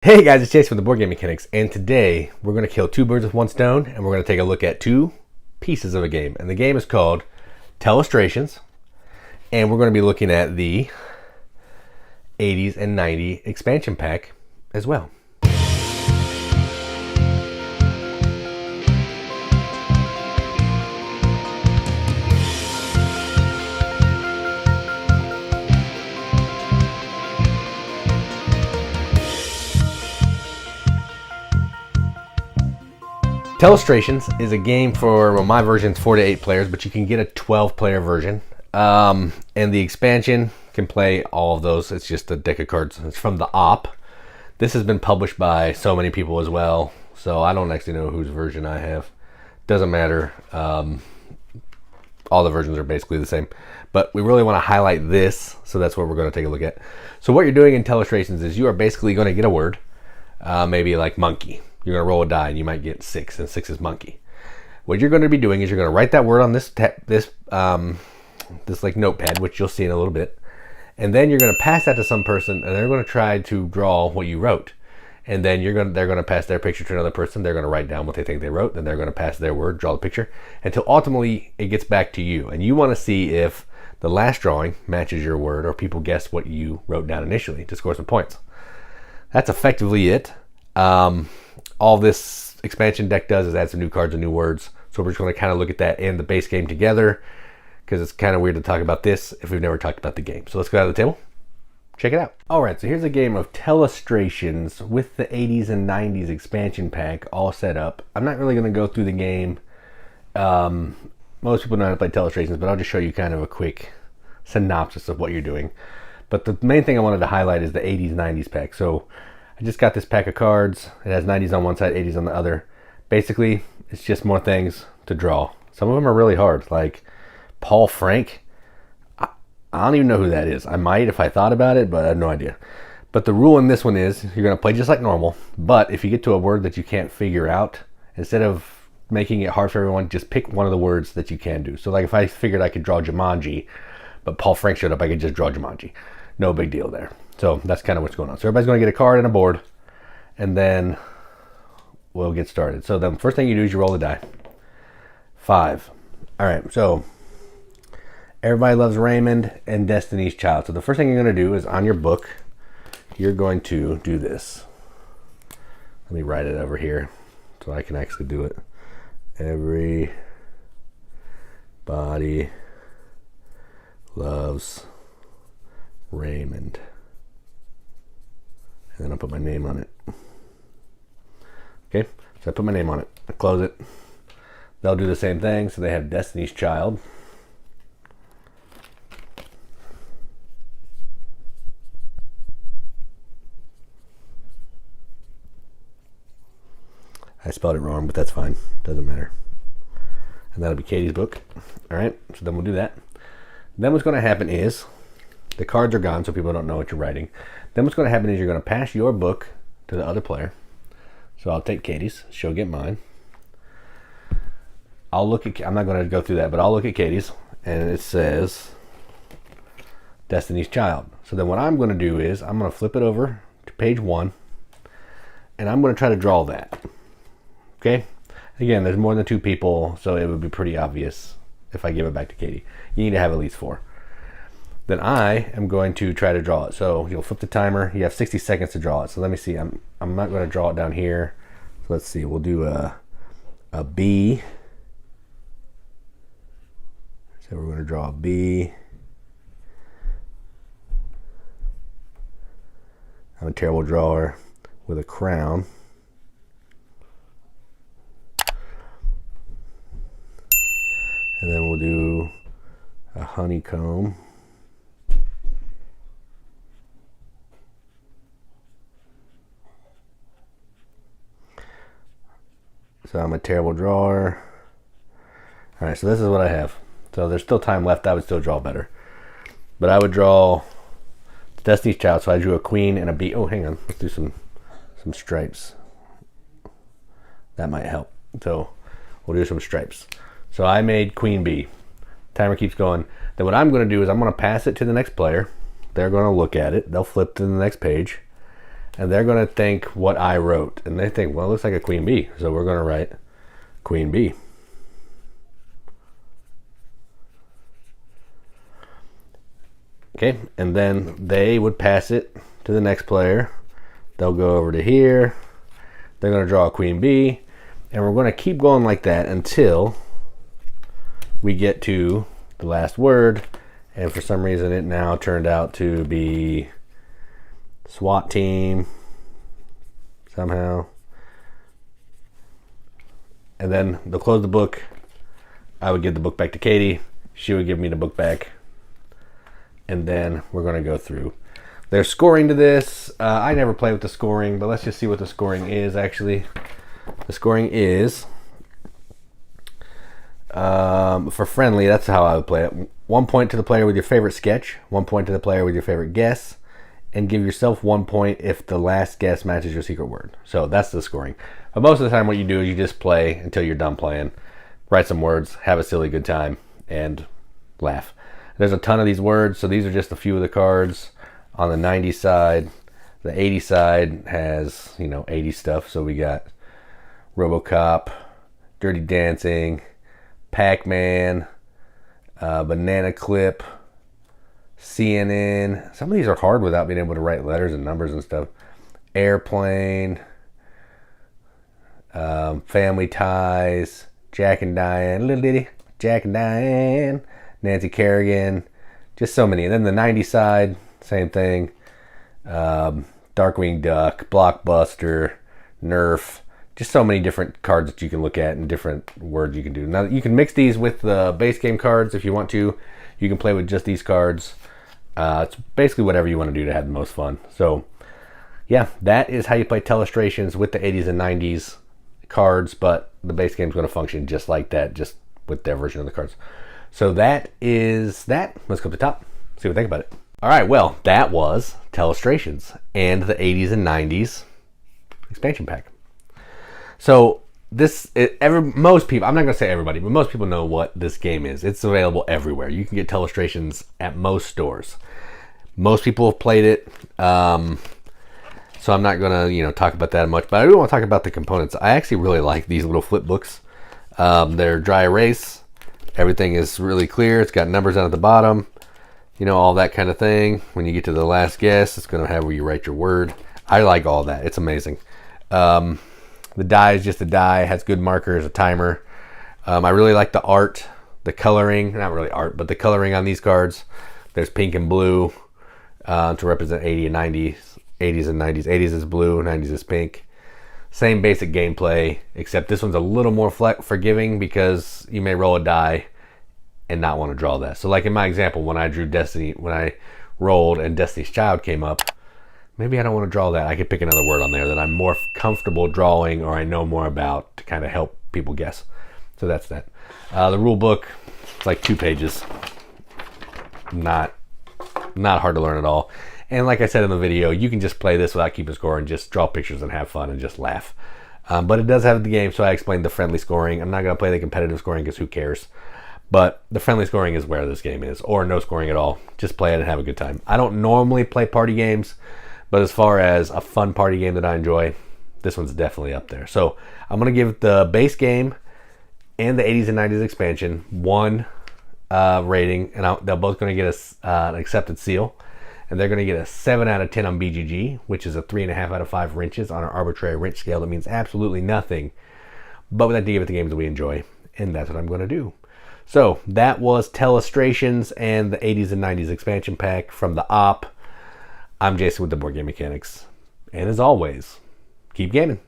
Hey guys, it's Chase from the Board Game Mechanics, and today we're going to kill two birds with one stone, and we're going to take a look at two pieces of a game. And the game is called Telestrations, and we're going to be looking at the 80s and 90s expansion pack as well. Telestrations is a game for, well, my version's 4 to 8 players, but you can get a 12-player version. And the expansion can play all of those. It's just a deck of cards. It's from the op. This has been published by so many people as well, so I don't actually know whose version I have. Doesn't matter. All the versions are basically the same. But we really want to highlight this, so that's what we're going to take a look at. So what you're doing in Telestrations is you are basically going to get a word, maybe like monkey. You're going to roll a die and you might get 6, and 6 is monkey. What you're going to be doing is you're going to write that word on this like notepad, which you'll see in a little bit. And then you're going to pass that to some person, and they're going to try to draw what you wrote. And then they're going to pass their picture to another person. They're going to write down what they think they wrote. Then they're going to pass their word, draw the picture, until ultimately it gets back to you. And you want to see if the last drawing matches your word, or people guess what you wrote down initially to score some points. That's effectively it. All this expansion deck does is add some new cards and new words. So we're just going to kind of look at that and the base game together, because it's kind of weird to talk about this if we've never talked about the game. So let's go out of the table, check it out. All right, so here's a game of Telestrations with the 80s and 90s expansion pack all set up. I'm not really going to go through the game. Most people know how to play Telestrations, but I'll just show you kind of a quick synopsis of what you're doing. But the main thing I wanted to highlight is the 80s, 90s pack. So I just got this pack of cards. It has 90s on one side, 80s on the other. Basically, it's just more things to draw. Some of them are really hard, like Paul Frank. I don't even know who that is. I might if I thought about it, but I have no idea. But the rule in this one is you're going to play just like normal, but if you get to a word that you can't figure out, instead of making it hard for everyone, just pick one of the words that you can do. So like if I figured I could draw Jumanji, but Paul Frank showed up, I could just draw Jumanji. No big deal there. So that's kind of what's going on. So everybody's going to get a card and a board, and then we'll get started. So the first thing you do is you roll the die. 5. All right, so everybody loves Raymond and Destiny's Child. So the first thing you're going to do is on your book, you're going to do this. Let me write it over here so I can actually do it. Everybody loves Raymond. And then I'll put my name on it. Okay, so I put my name on it. I close it. They'll do the same thing. So they have Destiny's Child. I spelled it wrong, but that's fine. Doesn't matter. And that'll be Katie's book. All right, so then we'll do that. Then what's going to happen is the cards are gone, so people don't know what you're writing. Then what's going to happen is you're going to pass your book to the other player. So I'll take Katie's. She'll get mine. I'll look at. I'm not going to go through that, but I'll look at Katie's, and it says Destiny's Child. So then what I'm going to do is I'm going to flip it over to page 1, and I'm going to try to draw that. Okay. Again, there's more than 2 people, so it would be pretty obvious if I give it back to Katie. You need to have at least 4. Then I am going to try to draw it. So you'll flip the timer. You have 60 seconds to draw it. So let me see. I'm not going to draw it down here. So let's see. We'll do a B. So we're going to draw a B. I'm a terrible drawer with a crown. And then we'll do a honeycomb. So I'm a terrible drawer. All right, so this is what I have. So there's still time left. I would still draw better. But I would draw Destiny's Child. So I drew a queen and a B. Oh, hang on. Let's do some stripes. That might help. So we'll do some stripes. So I made queen B. Timer keeps going. Then what I'm going to do is I'm going to pass it to the next player. They're going to look at it. They'll flip to the next page. and they're going to think what I wrote. And they think, well, it looks like a queen bee. So we're going to write queen bee. Okay, and then they would pass it to the next player. They'll go over to here. They're going to draw a queen bee. And we're going to keep going like that until we get to the last word. And for some reason, it now turned out to be SWAT team somehow. And then they'll close the book. I would give the book back to Katie. She would give me the book back. And then we're going to go through. There's scoring to this. I never play with the scoring, but let's just see what the scoring is actually. The scoring is, for friendly, that's how I would play it. 1 point to the player with your favorite sketch, 1 point to the player with your favorite guess, and give yourself 1 point if the last guess matches your secret word. So that's the scoring. But most of the time what you do is you just play until you're done playing, write some words, have a silly good time, and laugh. There's a ton of these words, so these are just a few of the cards. On the 90s side, the 80s side has, 80s stuff. So we got RoboCop, Dirty Dancing, Pac-Man, Banana Clip, CNN. Some of these are hard without being able to write letters and numbers and stuff. Airplane, Family Ties, Jack and Diane, Little Ditty, Jack and Diane, Nancy Kerrigan, just so many. And then the 90s side, same thing. Darkwing Duck, Blockbuster, Nerf, just so many different cards that you can look at and different words you can do. Now you can mix these with the base game cards if you want to. You can play with just these cards. It's basically whatever you want to do to have the most fun. So yeah, that is how you play Telestrations with the 80s and 90s cards, but the base game is going to function just like that, just with their version of the cards. So that is that. Let's go to the top, see what we think about it. All right, well, that was Telestrations and the 80s and 90s expansion pack. So most people, I'm not going to say everybody, but most people know what this game is. It's available everywhere. You can get Telestrations at most stores. Most people have played it, so I'm not going to talk about that much, but I do want to talk about the components. I actually really like these little flip books. They're dry erase. Everything is really clear. It's got numbers down at the bottom. All that kind of thing. When you get to the last guess, it's going to have where you write your word. I like all that. It's amazing. The die is just a die. It has good markers, a timer. I really like the art, the coloring. Not really art, but the coloring on these cards. There's pink and blue to represent 80 and 90s. 80s and 90s. 80s is blue, 90s is pink. Same basic gameplay, except this one's a little more forgiving because you may roll a die and not want to draw that. So like in my example, when I drew Destiny, when I rolled and Destiny's Child came up, maybe I don't want to draw that. I could pick another word on there that I'm more comfortable drawing or I know more about to kind of help people guess. So that's that. The rule book, it's like 2 pages. Not hard to learn at all. And like I said in the video, you can just play this without keeping score and just draw pictures and have fun and just laugh. But it does have the game, so I explained the friendly scoring. I'm not going to play the competitive scoring because who cares? But the friendly scoring is where this game is, or no scoring at all. Just play it and have a good time. I don't normally play party games, but as far as a fun party game that I enjoy, this one's definitely up there. So I'm going to give the base game and the 80s and 90s expansion 1 rating, and they're both going to get an accepted seal. And they're going to get a 7 out of 10 on BGG, which is a 3.5 out of 5 wrenches on an arbitrary wrench scale. That means absolutely nothing. But we like to give it the games that we enjoy, and that's what I'm going to do. So that was Telestrations and the 80s and 90s expansion pack from the Op. I'm Jason with the Board Game Mechanics. And as always, keep gaming.